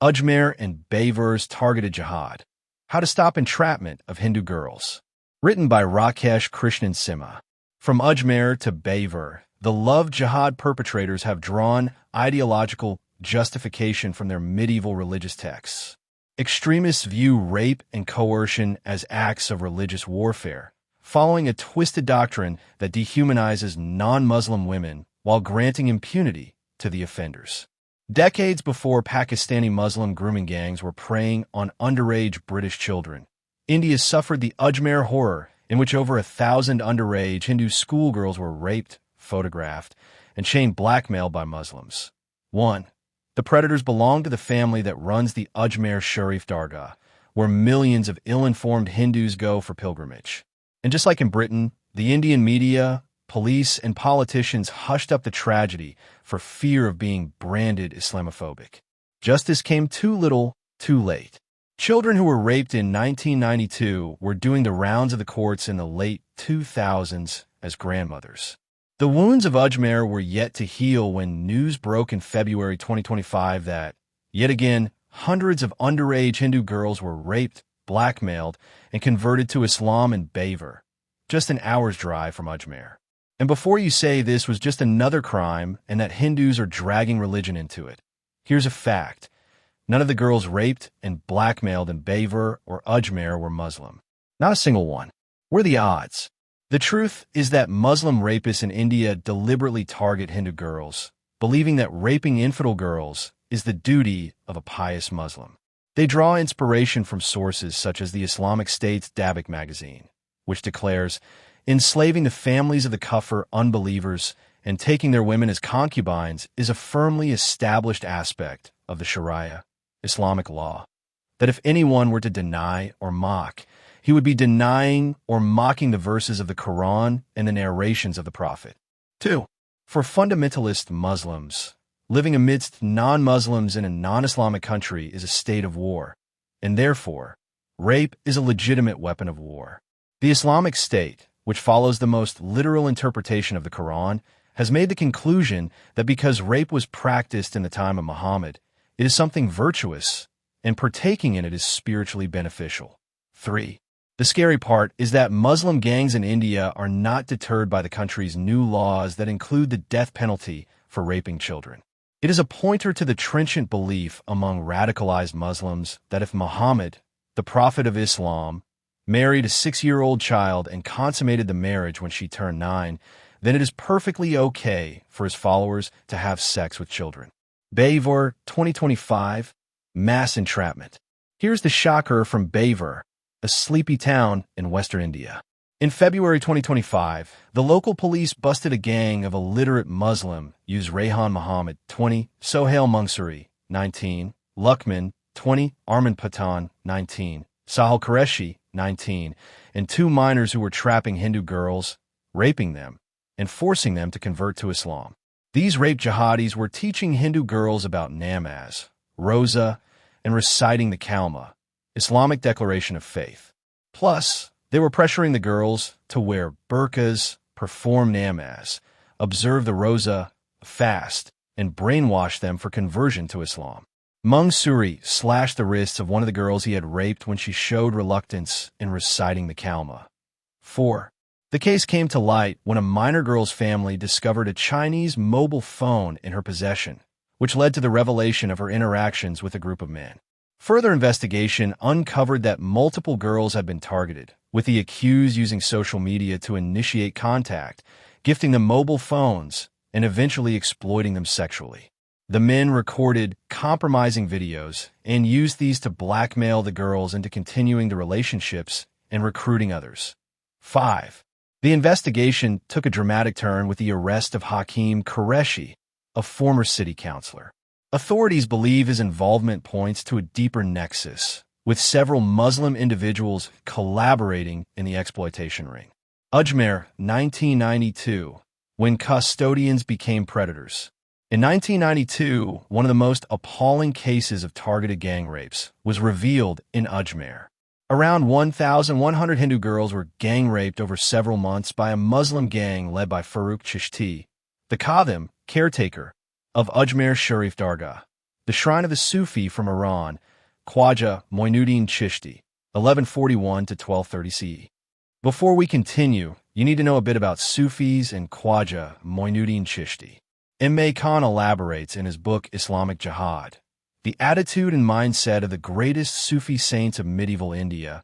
Ajmer and Beawar's targeted jihad. How to stop entrapment of Hindu girls. Written by Rakesh Krishnan Simha. From Ajmer to Beawar, the love jihad perpetrators have drawn ideological justification from their medieval religious texts. Extremists view rape and coercion as acts of religious warfare, following a twisted doctrine that dehumanizes non-Muslim women while granting impunity to the offenders. Decades before Pakistani Muslim grooming gangs were preying on underage British children, India suffered the Ajmer horror in which over 1,000 underage Hindu schoolgirls were raped, photographed, and chain blackmailed by Muslims. 1. The predators belong to the family that runs the Ajmer Sharif Dargah, where millions of ill-informed Hindus go for pilgrimage. And just like in Britain, the Indian media, police, and politicians hushed up the tragedy for fear of being branded Islamophobic. Justice came too little, too late. Children who were raped in 1992 were doing the rounds of the courts in the late 2000s as grandmothers. The wounds of Ajmer were yet to heal when news broke in February 2025 that, yet again, hundreds of underage Hindu girls were raped, blackmailed, and converted to Islam in Beawar, just an hour's drive from Ajmer. And before you say this was just another crime and that Hindus are dragging religion into it, here's a fact. None of the girls raped and blackmailed in Beawar or Ajmer were Muslim. Not a single one. What are the odds? The truth is that Muslim rapists in India deliberately target Hindu girls, believing that raping infidel girls is the duty of a pious Muslim. They draw inspiration from sources such as the Islamic State's Dabak magazine, which declares, enslaving the families of the Kufr unbelievers and taking their women as concubines is a firmly established aspect of the Sharia, Islamic law, that if anyone were to deny or mock, he would be denying or mocking the verses of the Quran and the narrations of the Prophet. 2. For fundamentalist Muslims, living amidst non-Muslims in a non-Islamic country is a state of war, and therefore, rape is a legitimate weapon of war. The Islamic State, which follows the most literal interpretation of the Quran, has made the conclusion that because rape was practiced in the time of Muhammad, it is something virtuous, and partaking in it is spiritually beneficial. 3. The scary part is that Muslim gangs in India are not deterred by the country's new laws that include the death penalty for raping children. It is a pointer to the trenchant belief among radicalized Muslims that if Muhammad, the prophet of Islam, married a 6-year-old child and consummated the marriage when she turned 9, then it is perfectly okay for his followers to have sex with children. Beawar, 2025, Mass Entrapment. Here's the shocker from Beawar, a sleepy town in Western India. In February 2025, the local police busted a gang of illiterate Muslim use Rayhan Muhammad, 20, Sohail Munsuri, 19, Luckman, 20, Arman Patan, 19, Sahil Qureshi, 19, and 2 minors who were trapping Hindu girls, raping them, and forcing them to convert to Islam. These rape jihadis were teaching Hindu girls about namaz, roza, and reciting the Kalma, Islamic declaration of faith. Plus, they were pressuring the girls to wear burqas, perform namaz, observe the roza, fast, and brainwash them for conversion to Islam. Munsuri slashed the wrists of one of the girls he had raped when she showed reluctance in reciting the Kalma. 4. The case came to light when a minor girl's family discovered a Chinese mobile phone in her possession, which led to the revelation of her interactions with a group of men. Further investigation uncovered that multiple girls had been targeted, with the accused using social media to initiate contact, gifting them mobile phones, and eventually exploiting them sexually. The men recorded compromising videos and used these to blackmail the girls into continuing the relationships and recruiting others. 5. The investigation took a dramatic turn with the arrest of Hakim Qureshi, a former city councilor. Authorities believe his involvement points to a deeper nexus, with several Muslim individuals collaborating in the exploitation ring. Ajmer, 1992, when custodians became predators. In 1992, one of the most appalling cases of targeted gang rapes was revealed in Ajmer. Around 1,100 Hindu girls were gang raped over several months by a Muslim gang led by Farooq Chishti, the Khadim, caretaker, of Ajmer Sharif Dargah. the shrine of a Sufi from Iran, Khwaja Moinuddin Chishti, 1141 to 1230 CE. Before we continue, you need to know a bit about Sufis and Khwaja Moinuddin Chishti. M.A. Khan elaborates in his book Islamic Jihad. The attitude and mindset of the greatest Sufi saints of medieval India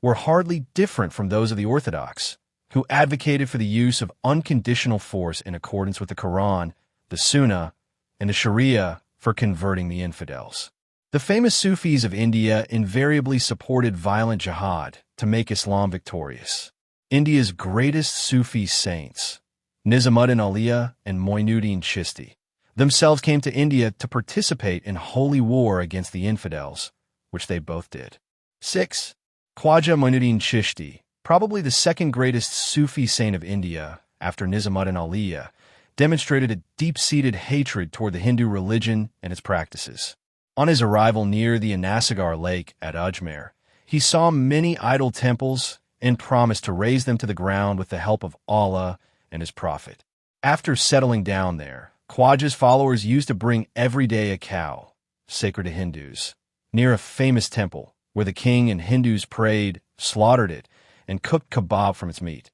were hardly different from those of the Orthodox, who advocated for the use of unconditional force in accordance with the Quran, the Sunnah, and the Sharia for converting the infidels. The famous Sufis of India invariably supported violent jihad to make Islam victorious. India's greatest Sufi saints, Nizamuddin Auliya and Moinuddin Chishti, themselves came to India to participate in holy war against the infidels, which they both did. 6. Khwaja Moinuddin Chishti, probably the second greatest Sufi saint of India after Nizamuddin Auliya, demonstrated a deep-seated hatred toward the Hindu religion and its practices. On his arrival near the Anasagar Lake at Ajmer, he saw many idol temples and promised to raze them to the ground with the help of Allah and his prophet. After settling down there, Khwaja's followers used to bring every day a cow, sacred to Hindus, near a famous temple where the king and Hindus prayed, slaughtered it, and cooked kebab from its meat,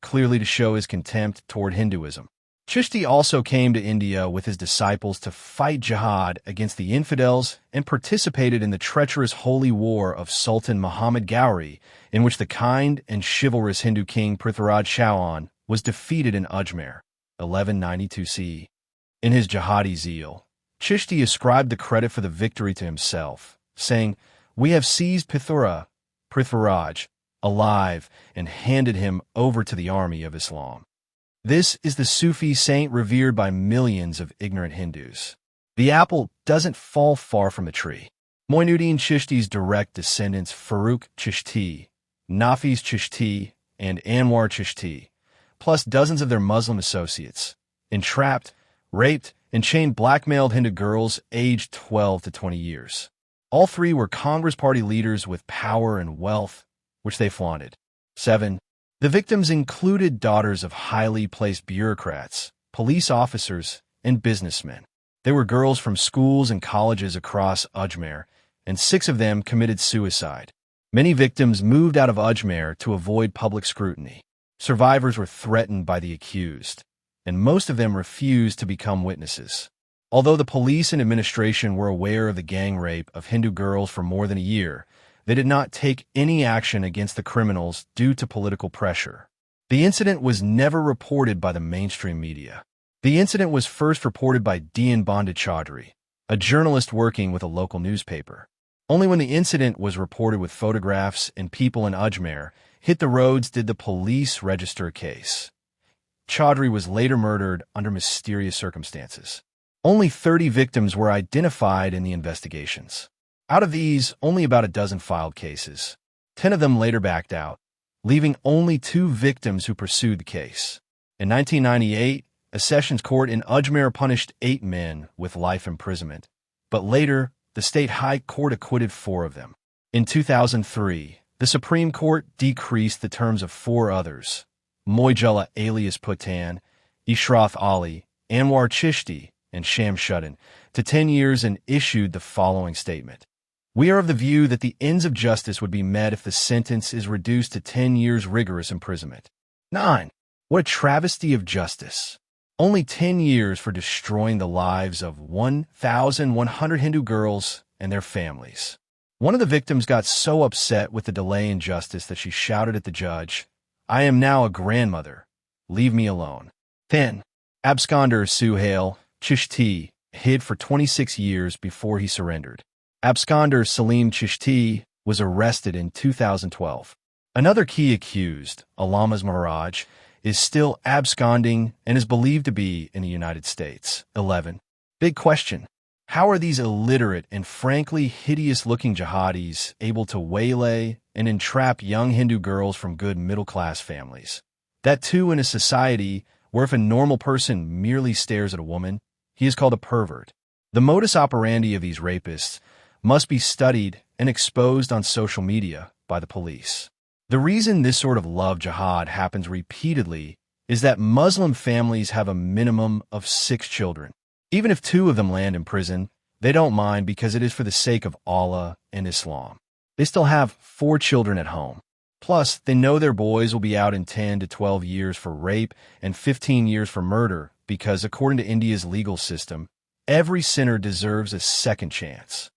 clearly to show his contempt toward Hinduism. Chishti also came to India with his disciples to fight jihad against the infidels and participated in the treacherous holy war of Sultan Muhammad Ghori, in which the kind and chivalrous Hindu king Prithviraj Chauhan was defeated in Ajmer, 1192 CE. In his jihadi zeal, Chishti ascribed the credit for the victory to himself, saying, "We have seized Prithviraj, alive, and handed him over to the army of Islam." This is the Sufi saint revered by millions of ignorant Hindus. The apple doesn't fall far from the tree. Moinuddin Chishti's direct descendants Farooq Chishti, Nafiz Chishti, and Anwar Chishti, plus dozens of their Muslim associates, entrapped, raped, and chained blackmailed Hindu girls aged 12 to 20 years. All three were Congress Party leaders with power and wealth, which they flaunted. 7. The victims included daughters of highly placed bureaucrats, police officers, and businessmen. They were girls from schools and colleges across Ajmer, and 6 of them committed suicide. Many victims moved out of Ajmer to avoid public scrutiny. Survivors were threatened by the accused, and most of them refused to become witnesses. Although the police and administration were aware of the gang rape of Hindu girls for more than a year, they did not take any action against the criminals due to political pressure. The incident was never reported by the mainstream media. The incident was first reported by Dian Banda Chaudhry, a journalist working with a local newspaper. Only when the incident was reported with photographs and people in Ajmer hit the roads did the police register a case. Chaudhry was later murdered under mysterious circumstances. Only 30 victims were identified in the investigations. Out of these, only about a dozen filed cases. 10 of them later backed out, leaving only 2 victims who pursued the case. In 1998, a sessions court in Ajmer punished 8 men with life imprisonment, but later, the state high court acquitted 4 of them. In 2003, the Supreme Court decreased the terms of 4 others, Moijullah alias Putan, Ishrath Ali, Anwar Chishti, and Shamsuddin, to 10 years and issued the following statement. We are of the view that the ends of justice would be met if the sentence is reduced to 10 years rigorous imprisonment. 9. What a travesty of justice. Only 10 years for destroying the lives of 1,100 Hindu girls and their families. One of the victims got so upset with the delay in justice that she shouted at the judge, "I am now a grandmother. Leave me alone." 10. Absconder Suhail Chishti hid for 26 years before he surrendered. Absconder Salim Chishti was arrested in 2012. Another key accused, Alama Maharaj, is still absconding and is believed to be in the United States. 11. Big question. How are these illiterate and frankly hideous-looking jihadis able to waylay and entrap young Hindu girls from good middle-class families? That too in a society where if a normal person merely stares at a woman, he is called a pervert. The modus operandi of these rapists must be studied and exposed on social media by the police. The reason this sort of love jihad happens repeatedly is that Muslim families have a minimum of 6 children. Even if 2 of them land in prison, They don't mind because it is for the sake of Allah and Islam. They still have 4 children at home. Plus, they know their boys will be out in 10 to 12 years for rape and 15 years for murder because, according to India's legal system, every sinner deserves a second chance.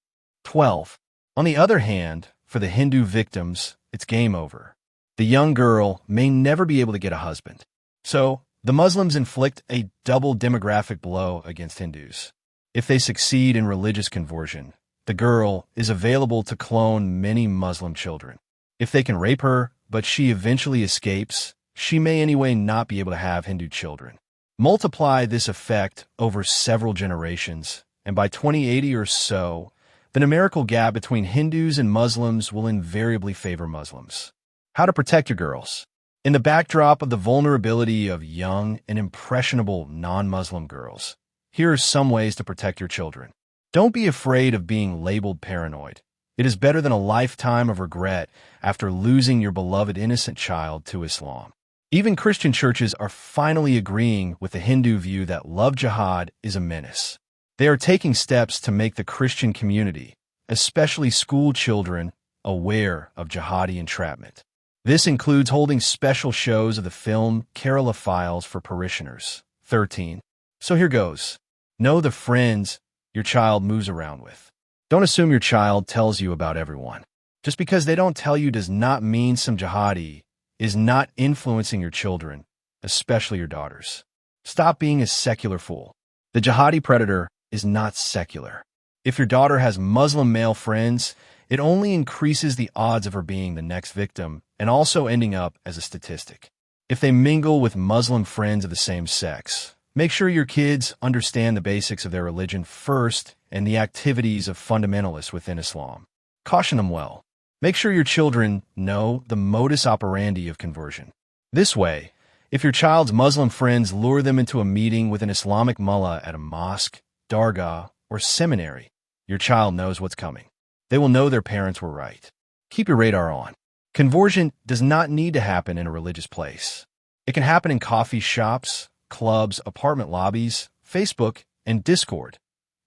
12. On the other hand, for the Hindu victims, it's game over. The young girl may never be able to get a husband. So, the Muslims inflict a double demographic blow against Hindus. If they succeed in religious conversion, the girl is available to clone many Muslim children. If they can rape her, but she eventually escapes, she may anyway not be able to have Hindu children. Multiply this effect over several generations, and by 2080 or so, the numerical gap between Hindus and Muslims will invariably favor Muslims. How to protect your girls? In the backdrop of the vulnerability of young and impressionable non-Muslim girls, here are some ways to protect your children. Don't be afraid of being labeled paranoid. It is better than a lifetime of regret after losing your beloved innocent child to Islam. Even Christian churches are finally agreeing with the Hindu view that love jihad is a menace. They are taking steps to make the Christian community, especially school children, aware of jihadi entrapment. This includes holding special shows of the film Kerala Files for parishioners. 13. So here goes. Know the friends your child moves around with. Don't assume your child tells you about everyone. Just because they don't tell you does not mean some jihadi is not influencing your children, especially your daughters. Stop being a secular fool. The jihadi predator is not secular. If your daughter has Muslim male friends, it only increases the odds of her being the next victim and also ending up as a statistic. If they mingle with Muslim friends of the same sex, make sure your kids understand the basics of their religion first and the activities of fundamentalists within Islam. Caution them well. Make sure your children know the modus operandi of conversion. This way, if your child's Muslim friends lure them into a meeting with an Islamic mullah at a mosque, dargah, or seminary, your child knows what's coming. They will know their parents were right. Keep your radar on. Conversion does not need to happen in a religious place. It can happen in coffee shops, clubs, apartment lobbies, Facebook, and Discord,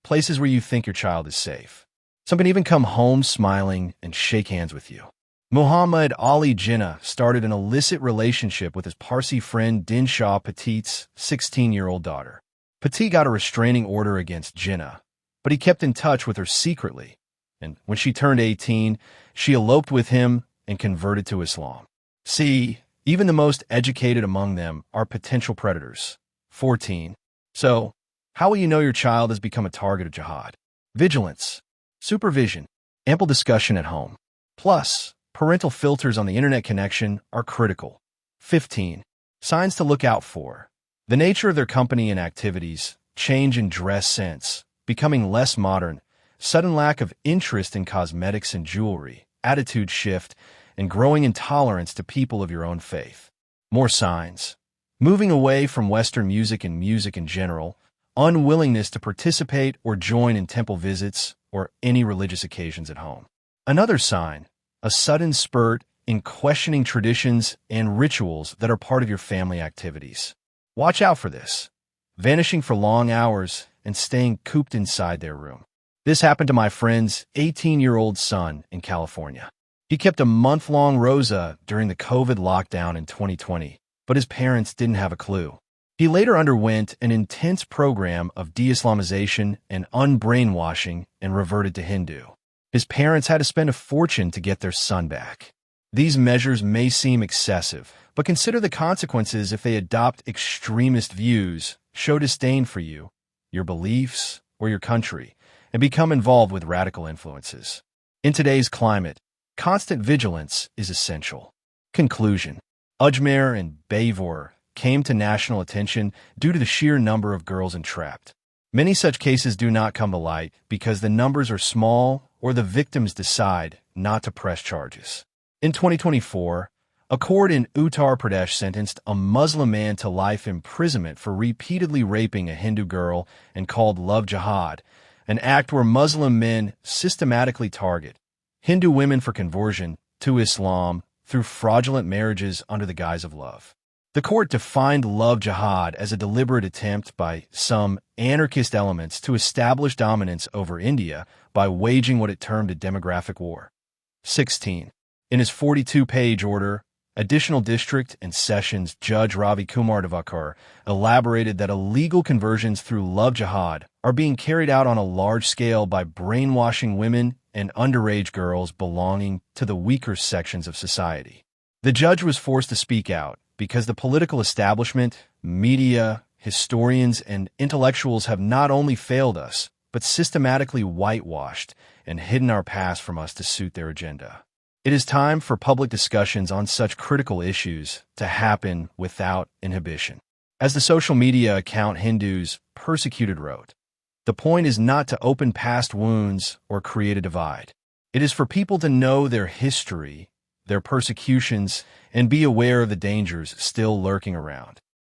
places where you think your child is safe. Some can even come home smiling and shake hands with you. Muhammad Ali Jinnah started an illicit relationship with his Parsi friend Dinshaw Petit's 16-year-old daughter. Petit got a restraining order against Jinnah, but he kept in touch with her secretly, and when she turned 18, she eloped with him and converted to Islam. See, even the most educated among them are potential predators. 14. So, how will you know your child has become a target of jihad? Vigilance, supervision, ample discussion at home. Plus, parental filters on the internet connection are critical. 15. Signs to look out for. The nature of their company and activities, change in dress sense, becoming less modern, sudden lack of interest in cosmetics and jewelry, attitude shift, and growing intolerance to people of your own faith. More signs. Moving away from Western music and music in general, unwillingness to participate or join in temple visits or any religious occasions at home. Another sign, a sudden spurt in questioning traditions and rituals that are part of your family activities. Watch out for this. Vanishing for long hours and staying cooped inside their room. This happened to my friend's 18-year-old son in California. He kept a month-long rosa during the COVID lockdown in 2020, but his parents didn't have a clue. He later underwent an intense program of de-Islamization and unbrainwashing and reverted to Hindu. His parents had to spend a fortune to get their son back. These measures may seem excessive, but consider the consequences if they adopt extremist views, show disdain for you, your beliefs, or your country, and become involved with radical influences. In today's climate, constant vigilance is essential. Conclusion. Ajmer and Beawar came to national attention due to the sheer number of girls entrapped. Many such cases do not come to light because the numbers are small or the victims decide not to press charges. In 2024, a court in Uttar Pradesh sentenced a Muslim man to life imprisonment for repeatedly raping a Hindu girl and called love jihad, an act where Muslim men systematically target Hindu women for conversion to Islam through fraudulent marriages under the guise of love. The court defined love jihad as a deliberate attempt by some anarchist elements to establish dominance over India by waging what it termed a demographic war. 16. In his 42-page order, Additional District and Sessions Judge Ravi Kumar Devakar elaborated that illegal conversions through love jihad are being carried out on a large scale by brainwashing women and underage girls belonging to the weaker sections of society. The judge was forced to speak out because the political establishment, media, historians, and intellectuals have not only failed us, but systematically whitewashed and hidden our past from us to suit their agenda. It is time for public discussions on such critical issues to happen without inhibition. As the social media account Hindus Persecuted wrote, the point is not to open past wounds or create a divide. It is for people to know their history, their persecutions, and be aware of the dangers still lurking around.